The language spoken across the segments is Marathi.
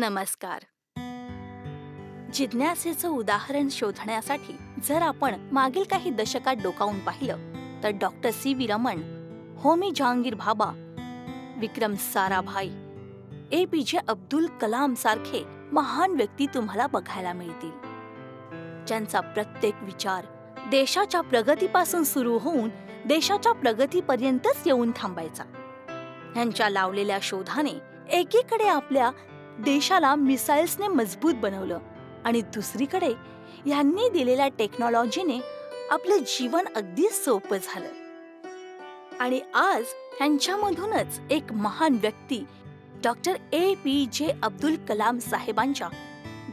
नमस्कार. जिज्ञासेचं उदाहरण शोधण्यासाठी जर आपण मागील काही दशकात डोकावून पाहिलं तर डॉक्टर सी.व्ही. रमण, होमी जहांगीर भाभा, विक्रम साराभाई, ए.पी.जे. अब्दुल कलाम सारखे महान व्यक्ती तुम्हाला बघायला मिळतील, ज्यांचा प्रत्येक विचार देशाच्या प्रगतीपासून सुरू होऊन देशाच्या प्रगतीपर्यंतच येऊन थांबायचा. ह्यांच्या लावलेल्या शोधाने एकीकडे आपल्या देशाला मिसाईल्सने मजबूत बनवलं आणि दुसरीकडे यांनी दिलेल्या टेक्नॉलॉजीने आपलं जीवन अगदी सोपं झालं. आणि आज ह्यांच्यामधूनच एक महान व्यक्ती डॉक्टर ए.पी.जे. अब्दुल कलाम साहेबांच्या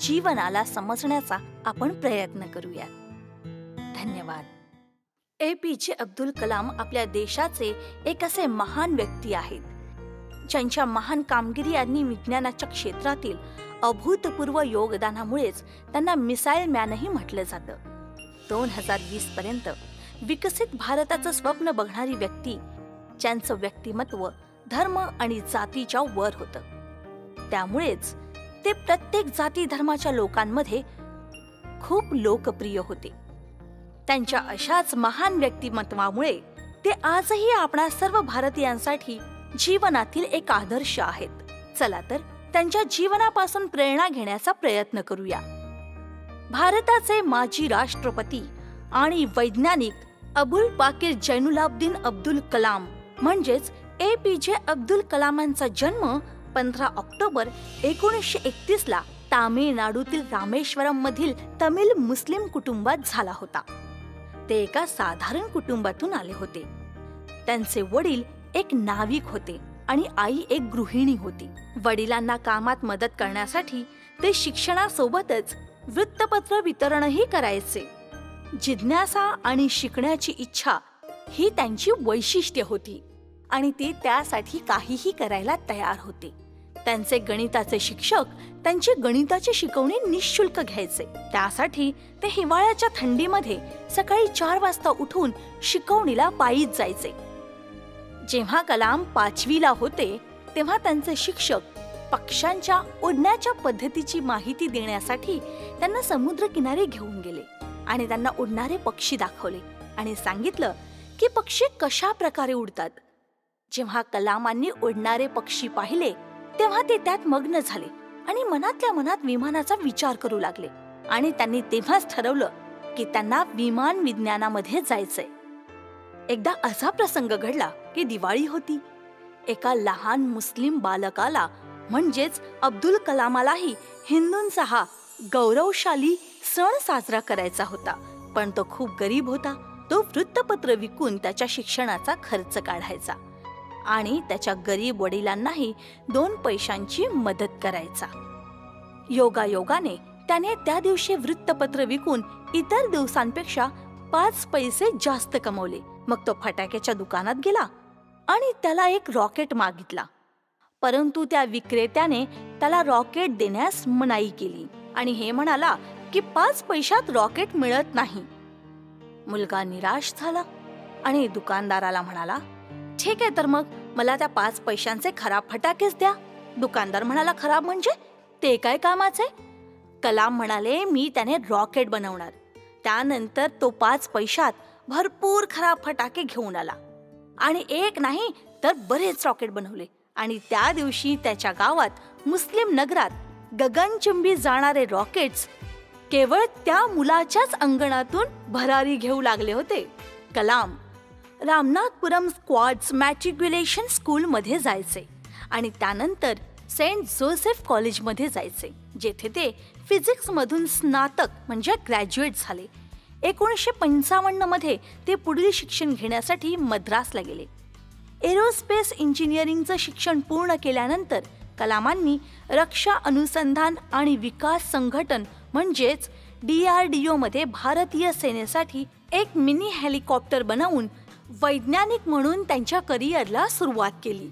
जीवनाला समजण्याचा आपण प्रयत्न करूया. धन्यवाद. ए.पी.जे. अब्दुल कलाम आपल्या देशाचे एक असे महान व्यक्ती आहेत ज्यांच्या महान कामगिरी आणि विज्ञानाच्या क्षेत्रातील अभूतपूर्व योगदानामुळेच त्यांना मिसाईल मॅनही म्हटलं जातं. 2020 पर्यंत विकसित भारताचं स्वप्न बघणारी व्यक्ती, ज्यांचं व्यक्तिमत्व धर्म आणि जातीच्या वर होतं. त्यामुळेच ते प्रत्येक जाती धर्माच्या लोकांमध्ये खूप लोकप्रिय होते. त्यांच्या अशाच महान व्यक्तिमत्वामुळे ते आजही आपणा सर्व भारतीयांसाठी जीवनातील एक आदर्श आहेत. चला तर त्यांच्या जीवनापासून प्रेरणा घेण्याचा प्रयत्न करूया. भारताचे माजी राष्ट्रपती आणि वैज्ञानिक अबुल पाकीर जैनुलाब्दीन अब्दुल कलाम म्हणजेच ए.पी.जे. अब्दुल कलामांचा जन्म 15 ऑक्टोबर 1931 ला तामिळनाडूतील रामेश्वरम मधील तमिळ मुस्लिम कुटुंबात झाला होता. ते एका साधारण कुटुंबातून आले होते. त्यांचे वडील एक नाविक होते आणि आई एक गृहिणी होती. वडिलांना कामात मदत करण्यासाठी ते शिक्षणासोबतच वृत्तपत्र वितरणही करायचे. जिज्ञासा आणि शिकण्याची इच्छा ही त्यांची वैशिष्ट्य होती आणि ते त्यासाठी काहीही करायला तयार होते. त्यांचे गणिताचे शिक्षक त्यांची गणिताची शिकवणी निःशुल्क घ्यायचे. त्यासाठी ते हिवाळ्याच्या थंडीमध्ये सकाळी 4 वाजता उठून शिकवणीला पायीच जायचे. जेव्हा कलाम 5वीला होते तेव्हा त्यांचे शिक्षक पक्ष्यांच्या उडण्याच्या पद्धतीची माहिती देण्यासाठी त्यांना समुद्रकिनारी घेऊन गेले आणि त्यांना उडणारे पक्षी दाखवले आणि सांगितलं की पक्षी कशा प्रकारे उडतात. जेव्हा कलामांनी उडणारे पक्षी पाहिले तेव्हा ते त्यात मग्न झाले आणि मनातल्या मनात विमानाचा विचार करू लागले आणि त्यांनी तेव्हाच ठरवलं की त्यांना विमान विज्ञानामध्ये जायचंय. एकदा असा प्रसंग घडला की दिवाळी होती. एका लहान मुस्लिम बालकाला म्हणजेच अब्दुल कलामालाही हिंदूंचा हा गौरवशाली सण साजरा करायचा होता, पण तो खूप गरीब होता. तो वृत्तपत्र विकून त्याच्या शिक्षणाचा खर्च काढायचा आणि त्याच्या गरीब वडिलांनाही 2 पैशांची मदत करायचा. योगायोगाने त्याने त्या दिवशी वृत्तपत्र विकून इतर दिवसांपेक्षा 5 पैसे जास्त कमवले. मग तो फटाक्याच्या दुकानात गेला आणि त्याला एक रॉकेट मागितला, परंतु त्या विक्रेत्याने त्याला रॉकेट देण्यास मनाई केली आणि हे म्हणाला की 5 पैशात रॉकेट मिळत नाही. मुलगा निराश झाला आणि दुकानदाराला म्हणाला, ठीक आहे, तर मग मला त्या 5 पैशांचे खराब फटाकेच द्या. दुकानदार म्हणाला, खराब म्हणजे ते काय कामाचे? कलाम म्हणाले, मी त्याने रॉकेट बनवणार. त्यानंतर तो 5 पैशात भरपूर खराब फटाके घेऊन आला आणि एक नाही तर बरेच रॉकेट बनवले आणि त्या दिवशी त्याच्या गावात मुस्लिम नगरात गगनचुंबी जाणारे रॉकेट्स केवळ त्या मुलाच्याच अंगणातून भरारी घेऊ लागले होते. कलाम रामनाथपुरम स्क्वॉड्स मॅट्रिक्युलेशन स्कूलमध्ये जायचे आणि त्यानंतर सेंट जोसेफ कॉलेजमध्ये जायचे, जेथे ते फिजिक्समधून स्नातक म्हणजे ग्रॅज्युएट झाले. 1955 मध्ये ते पुढील शिक्षण घेण्यासाठी मद्रासला गेले. एरोस्पेस इंजिनिअरिंगचं शिक्षण पूर्ण केल्यानंतर कलामांनी रक्षा अनुसंधान आणि विकास संघटन म्हणजेच DRDO मध्ये भारतीय सेनेसाठी एक मिनी हेलिकॉप्टर बनवून वैज्ञानिक म्हणून त्यांच्या करिअरला सुरुवात केली.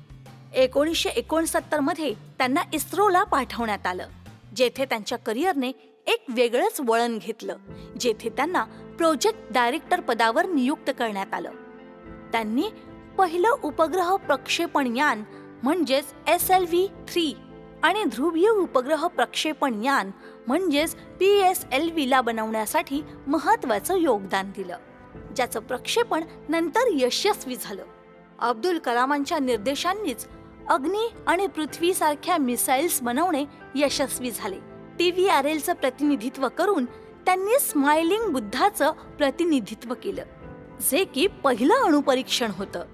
1969 मध्ये त्यांना इस्रोला पाठवण्यात आलं, जेथे त्यांच्या करिअरने एक वेगळंच वळण घेतलं, जेथे त्यांना प्रोजेक्ट डायरेक्टर पदावर नियुक्त करण्यात आलं. त्यांनी पहिलं उपग्रह प्रक्षेपण यान म्हणजेच SLV-3 आणि ध्रुवीय उपग्रह प्रक्षेपण यान म्हणजेच PSLV ला बनवण्यासाठी महत्त्वाचं योगदान दिलं, ज्याचं प्रक्षेपण नंतर यशस्वी झालं. अब्दुल कलामांच्या निर्देशांनीच अग्नी आणि पृथ्वी सारख्या मिसाईल्स बनवणे यशस्वी झाले. TVRLचं प्रतिनिधित्व करून त्यांनी स्माइलिंग बुद्धाचं प्रतिनिधित्व केलं, जे की पहिलं अणुपरीक्षण होतं.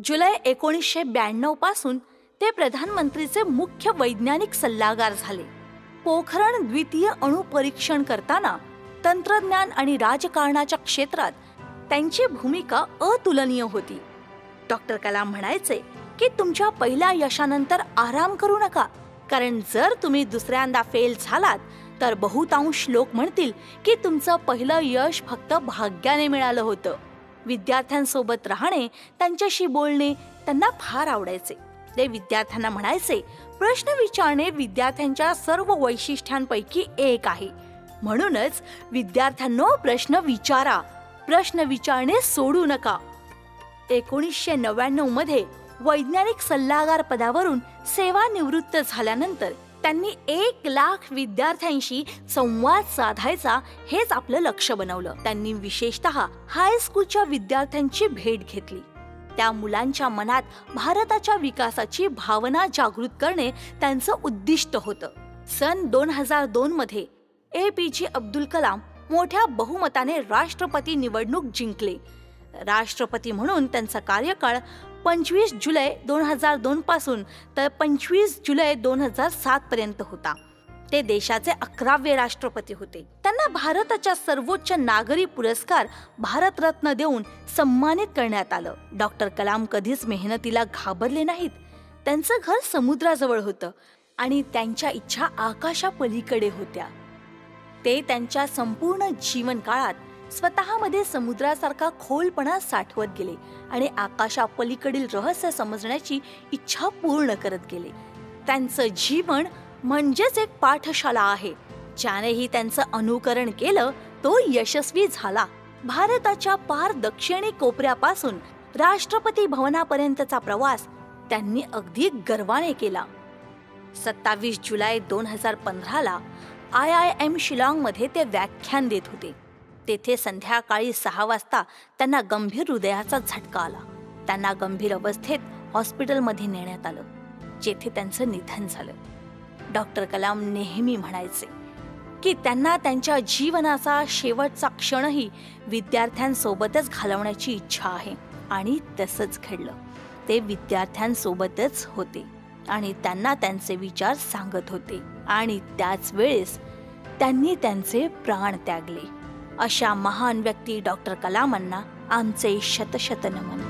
जुलै 1992 पासून ते प्रधानमंत्रीचे मुख्य वैज्ञानिक सल्लागार झाले. पोखरण द्वितीय अणुपरीक्षण करताना तंत्रज्ञान आणि राजकारणाच्या क्षेत्रात त्यांची भूमिका अतुलनीय होती. डॉक्टर कलाम म्हणायचे की तुमच्या पहिल्या यशानंतर आराम करू नका, कारण जर तुम्ही दुसऱ्यांदा फेल झालात तर बहुतांश लोक म्हणतील की तुमचं पहिलं यश फक्त भाग्याने मिळालं होतं. विद्यार्थ्यांसोबत राहणे, त्यांच्याशी बोलणे त्यांना फार आवडायचे. ते विद्यार्थ्यांना म्हणायचे, प्रश्न विचारणे विद्यार्थ्यांच्या सर्व वैशिष्ट्यांपैकी एक आहे. म्हणूनच विद्यार्थ्यांनो, प्रश्न विचारा, प्रश्न विचारणे सोडू नका. 1999 मध्ये वैज्ञानिक सल्लागार पदावरून सेवानिवृत्त झाल्यानंतर त्यांनी 1,00,000 विद्यार्थ्यांशी संवाद साधायचा हेच आपलं लक्ष बनवलं. त्यांनी विशेषतः हायस्कूलच्या विद्यार्थ्यांची भेट घेतली. त्या मुलांच्या मनात भारताच्या विकासाची भावना जागृत करणे त्यांचं उद्दिष्ट होतं. सन 2002 मध्ये APJ अब्दुल कलाम मोठ्या बहुमताने राष्ट्रपती निवडणूक जिंकले. राष्ट्रपती म्हणून त्यांचा कार्यकाळ 25 जुलै 2002 पासून तर 25 जुलै 2007 पर्यंत होता. ते देशाचे 11वे राष्ट्रपती होते. त्यांना भारताच्या सर्वोच्च नागरी पुरस्कार भारतरत्न देऊन सन्मानित करण्यात आलं. डॉक्टर कलाम कधीच मेहनतीला घाबरले नाहीत. त्यांचं घर समुद्राजवळ होतं आणि त्यांच्या इच्छा आकाशापलीकडे होत्या. ते त्यांच्या संपूर्ण जीवन काळात स्वतःमध्ये समुद्रासारखा खोलपणा साठवत गेले आणि आकाशापलीकडील रहस्य समजण्याची इच्छा पूर्ण करत गेले. त्यांचं जीवन म्हणजेच एक पाठशाला आहे. ज्यानेही त्यांचं अनुकरण केलं तो यशस्वी झाला. भारताच्या पार दक्षिणी कोपऱ्यापासून राष्ट्रपती भवनापर्यंतचा प्रवास त्यांनी अगदी गर्वाने केला. 27 जुलै 2015 ला IIM शिलाँगमध्ये ते व्याख्यान देत होते. तेथे संध्याकाळी 6 वाजता त्यांना गंभीर हृदयाचा झटका आला. त्यांना गंभीर अवस्थेत हॉस्पिटलमध्ये नेण्यात आलं, जेथे त्यांचं निधन झालं. डॉक्टर कलाम नेहमी म्हणायचे की त्यांना त्यांच्या जीवनाचा शेवटचा क्षणही विद्यार्थ्यांसोबतच घालवण्याची इच्छा आहे. आणि तसंच घडलं. ते विद्यार्थ्यांसोबतच होते आणि त्यांना त्यांचे विचार सांगत होते आणि त्याच वेळेस त्यांनी त्यांचे प्राण त्यागले. अशा महान व्यक्ती डॉक्टर कलामांना आमचे शतशत नमन.